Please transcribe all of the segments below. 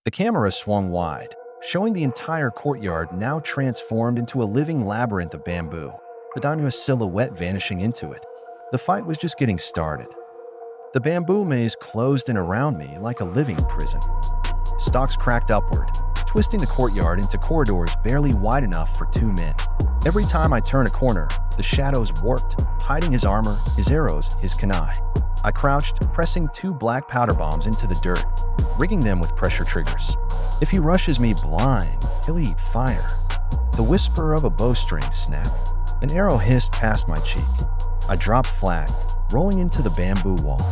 The camera swung wide, showing the entire courtyard now transformed into a living labyrinth of bamboo, the daimyo's silhouette vanishing into it. The fight was just getting started. The bamboo maze closed in around me like a living prison. Stalks cracked upward, twisting the courtyard into corridors barely wide enough for two men. Every time I turned a corner, the shadows warped, hiding his armor, his arrows, his kunai. I crouched, pressing two black powder bombs into the dirt, rigging them with pressure triggers. If he rushes me blind, he'll eat fire. The whisper of a bowstring snapped. An arrow hissed past my cheek. I dropped flat, rolling into the bamboo wall.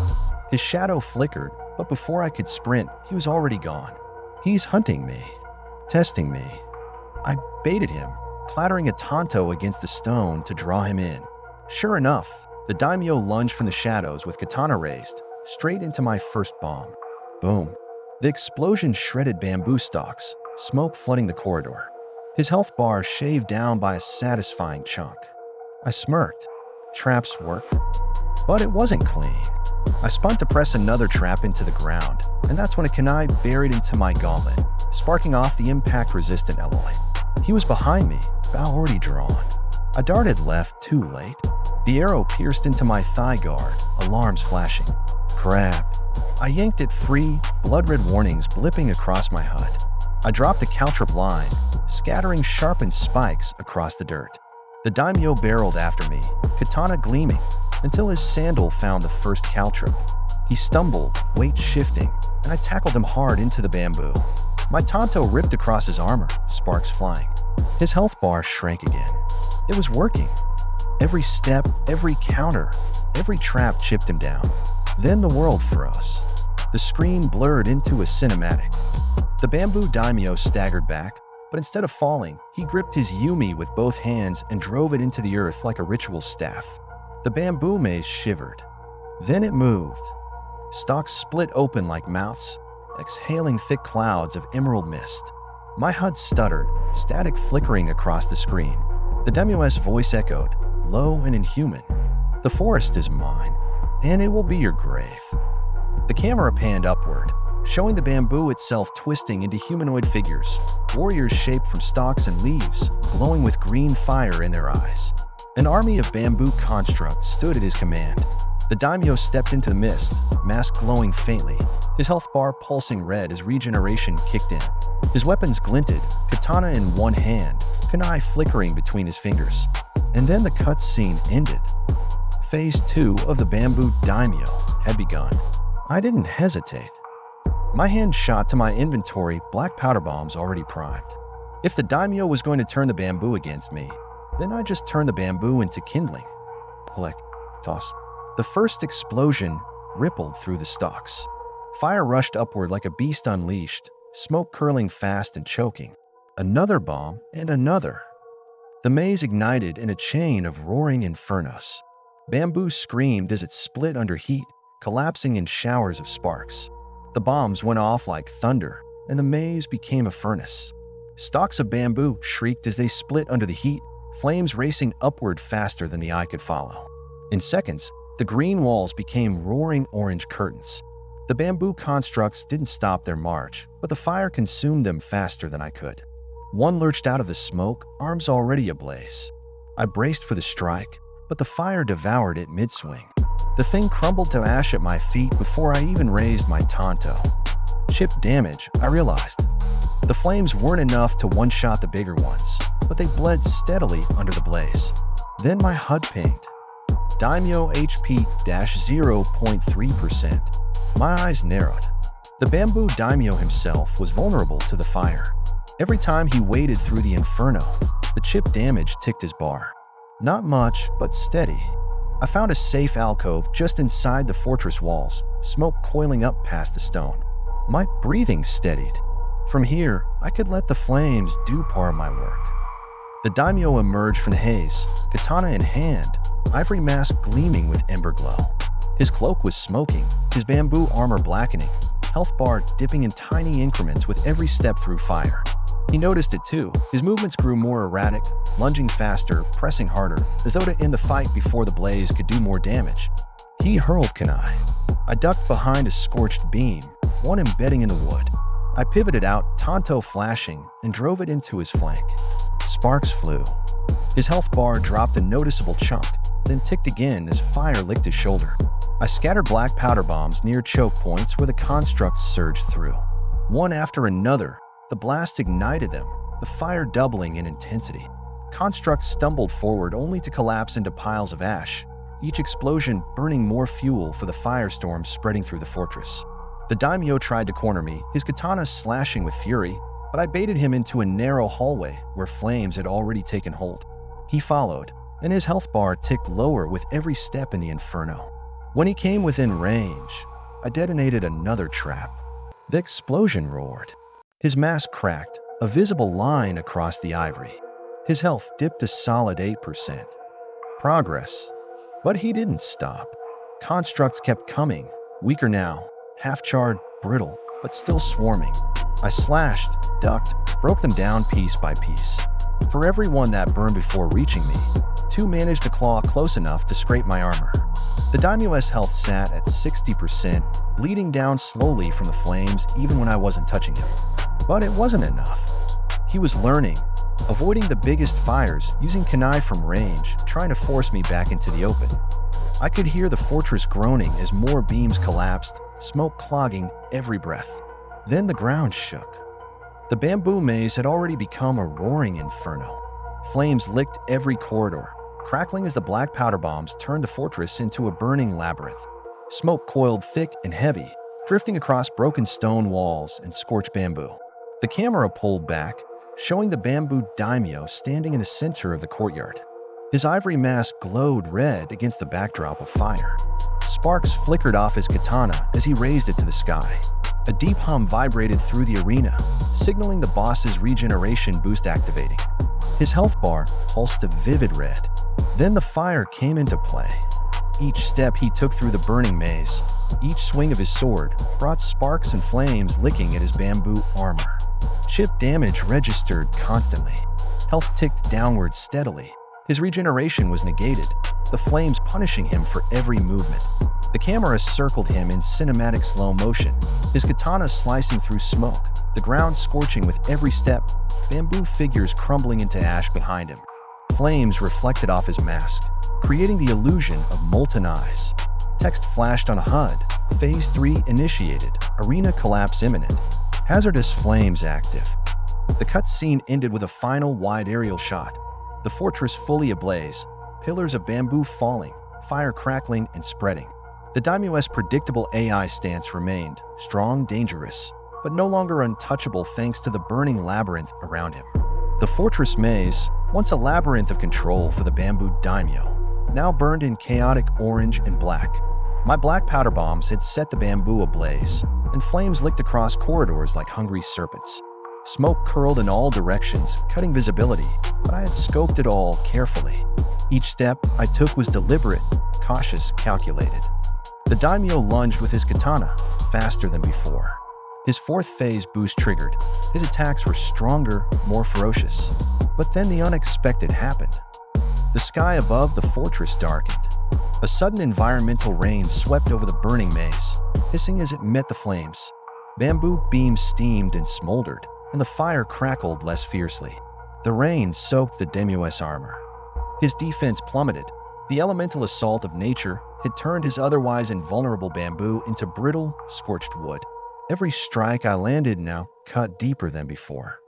His shadow flickered, but before I could sprint, he was already gone. He's hunting me, testing me. I baited him, clattering a tanto against the stone to draw him in. Sure enough, the daimyo lunged from the shadows with katana raised, straight into my first bomb. Boom. The explosion shredded bamboo stalks, smoke flooding the corridor. His health bar shaved down by a satisfying chunk. I smirked. Traps work. But it wasn't clean. I spun to press another trap into the ground, and that's when a kunai buried into my gauntlet, sparking off the impact-resistant alloy. He was behind me, bow already drawn. I darted left too late. The arrow pierced into my thigh guard, alarms flashing. Crap. I yanked it free, blood-red warnings blipping across my HUD. I dropped a caltrip line, scattering sharpened spikes across the dirt. The daimyo barreled after me, katana gleaming, until his sandal found the first caltrip. He stumbled, weight shifting, and I tackled him hard into the bamboo. My tanto ripped across his armor, sparks flying. His health bar shrank again. It was working. Every step, every counter, every trap chipped him down. Then the world froze. The screen blurred into a cinematic. The bamboo daimyo staggered back, but instead of falling, he gripped his yumi with both hands and drove it into the earth like a ritual staff. The bamboo maze shivered. Then it moved. Stalks split open like mouths, exhaling thick clouds of emerald mist. My HUD stuttered, static flickering across the screen. The daimyo's voice echoed, low and inhuman. The forest is mine, and it will be your grave. The camera panned upward, showing the bamboo itself twisting into humanoid figures, warriors shaped from stalks and leaves, glowing with green fire in their eyes. An army of bamboo constructs stood at his command. The daimyo stepped into the mist, mask glowing faintly, his health bar pulsing red as regeneration kicked in. His weapons glinted, katana in one hand, kunai flickering between his fingers. And then the cutscene ended. Phase 2 of the bamboo daimyo had begun. I didn't hesitate. My hand shot to my inventory, black powder bombs already primed. If the daimyo was going to turn the bamboo against me, then I just turned the bamboo into kindling. Click, toss. The first explosion rippled through the stalks. Fire rushed upward like a beast unleashed, smoke curling fast and choking. Another bomb and another. The maze ignited in a chain of roaring infernos. Bamboo screamed as it split under heat, collapsing in showers of sparks. The bombs went off like thunder, and the maze became a furnace. Stalks of bamboo shrieked as they split under the heat, flames racing upward faster than the eye could follow. In seconds, the green walls became roaring orange curtains. The bamboo constructs didn't stop their march, but the fire consumed them faster than I could. One lurched out of the smoke, arms already ablaze. I braced for the strike, but the fire devoured it mid-swing. The thing crumbled to ash at my feet before I even raised my tanto. Chip damage, I realized. The flames weren't enough to one-shot the bigger ones, but they bled steadily under the blaze. Then my HUD pinged. Daimyo HP 0.3%. My eyes narrowed. The bamboo daimyo himself was vulnerable to the fire. Every time he waded through the inferno, the chip damage ticked his bar. Not much, but steady. I found a safe alcove just inside the fortress walls, smoke coiling up past the stone. My breathing steadied. From here, I could let the flames do part of my work. The daimyo emerged from the haze, katana in hand, ivory mask gleaming with ember glow. His cloak was smoking, his bamboo armor blackening, health bar dipping in tiny increments with every step through fire. He noticed it too. His movements grew more erratic, lunging faster, pressing harder, as though to end the fight before the blaze could do more damage. He hurled kunai. I ducked behind a scorched beam, one embedding in the wood. I pivoted out, Tanto flashing, and drove it into his flank. Sparks flew. His health bar dropped a noticeable chunk, then ticked again as fire licked his shoulder. I scattered black powder bombs near choke points where the constructs surged through. One after another, the blast ignited them, the fire doubling in intensity. Constructs stumbled forward only to collapse into piles of ash, each explosion burning more fuel for the firestorm spreading through the fortress. The daimyo tried to corner me, his katana slashing with fury, but I baited him into a narrow hallway where flames had already taken hold. He followed, and his health bar ticked lower with every step in the inferno. When he came within range, I detonated another trap. The explosion roared. His mask cracked, a visible line across the ivory. His health dipped a solid 8%. Progress. But he didn't stop. Constructs kept coming, weaker now, half-charred, brittle, but still swarming. I slashed, ducked, broke them down piece by piece. For every one that burned before reaching me, 2 managed to claw close enough to scrape my armor. The daimyo's health sat at 60%, bleeding down slowly from the flames even when I wasn't touching him. But it wasn't enough. He was learning, avoiding the biggest fires, using kunai from range, trying to force me back into the open. I could hear the fortress groaning as more beams collapsed, smoke clogging every breath. Then the ground shook. The bamboo maze had already become a roaring inferno. Flames licked every corridor, crackling as the black powder bombs turned the fortress into a burning labyrinth. Smoke coiled thick and heavy, drifting across broken stone walls and scorched bamboo. The camera pulled back, showing the bamboo daimyo standing in the center of the courtyard. His ivory mask glowed red against the backdrop of fire. Sparks flickered off his katana as he raised it to the sky. A deep hum vibrated through the arena, signaling the boss's regeneration boost activating. His health bar pulsed a vivid red. Then the fire came into play. Each step he took through the burning maze, each swing of his sword, brought sparks and flames licking at his bamboo armor. Chip damage registered constantly. Health ticked downward steadily. His regeneration was negated, the flames punishing him for every movement. The camera circled him in cinematic slow motion, his katana slicing through smoke, the ground scorching with every step, bamboo figures crumbling into ash behind him. Flames reflected off his mask, creating the illusion of molten eyes. Text flashed on a HUD. Phase 3 initiated. Arena collapse imminent. Hazardous flames active. The cutscene ended with a final wide aerial shot. The fortress fully ablaze, pillars of bamboo falling, fire crackling and spreading. The daimyo's predictable AI stance remained, strong, dangerous, but no longer untouchable thanks to the burning labyrinth around him. The fortress maze, once a labyrinth of control for the bamboo daimyo, now burned in chaotic orange and black. My black powder bombs had set the bamboo ablaze, and flames licked across corridors like hungry serpents. Smoke curled in all directions, cutting visibility, but I had scoped it all carefully. Each step I took was deliberate, cautious, calculated. The daimyo lunged with his katana, faster than before. His 4th phase boost triggered. His attacks were stronger, more ferocious. But then the unexpected happened. The sky above the fortress darkened. A sudden environmental rain swept over the burning maze, hissing as it met the flames. Bamboo beams steamed and smoldered, and the fire crackled less fiercely. The rain soaked the daimyo's armor. His defense plummeted. The elemental assault of nature had turned his otherwise invulnerable bamboo into brittle, scorched wood. Every strike I landed now cut deeper than before.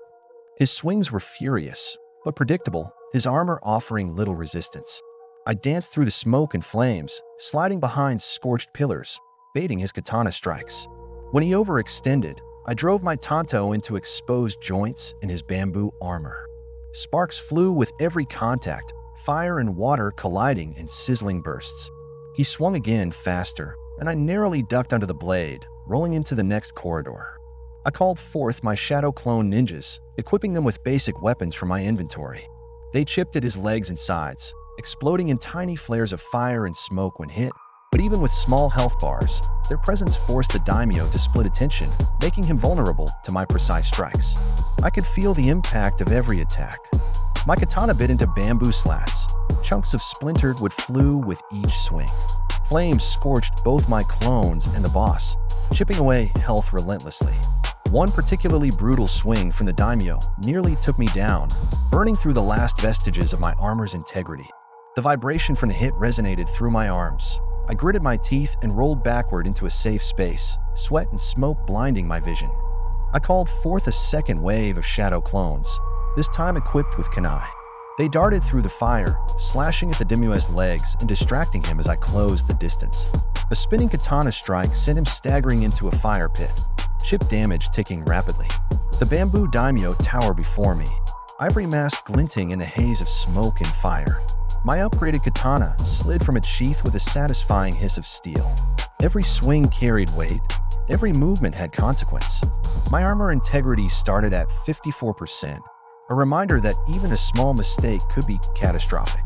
His swings were furious, but predictable, his armor offering little resistance. I danced through the smoke and flames, sliding behind scorched pillars, baiting his katana strikes. When he overextended, I drove my tanto into exposed joints in his bamboo armor. Sparks flew with every contact, fire and water colliding in sizzling bursts. He swung again faster, and I narrowly ducked under the blade, rolling into the next corridor. I called forth my shadow clone ninjas, equipping them with basic weapons from my inventory. They chipped at his legs and sides, exploding in tiny flares of fire and smoke when hit, but even with small health bars, their presence forced the daimyo to split attention, making him vulnerable to my precise strikes. I could feel the impact of every attack. My katana bit into bamboo slats. Chunks of splintered wood flew with each swing. Flames scorched both my clones and the boss, chipping away health relentlessly. One particularly brutal swing from the daimyo nearly took me down, burning through the last vestiges of my armor's integrity. The vibration from the hit resonated through my arms. I gritted my teeth and rolled backward into a safe space, sweat and smoke blinding my vision. I called forth a second wave of shadow clones, this time equipped with kunai. They darted through the fire, slashing at the daimyo's legs and distracting him as I closed the distance. A spinning katana strike sent him staggering into a fire pit, chip damage ticking rapidly. The bamboo daimyo towered before me, ivory mask glinting in the haze of smoke and fire. My upgraded katana slid from its sheath with a satisfying hiss of steel. Every swing carried weight, every movement had consequence. My armor integrity started at 54%, a reminder that even a small mistake could be catastrophic.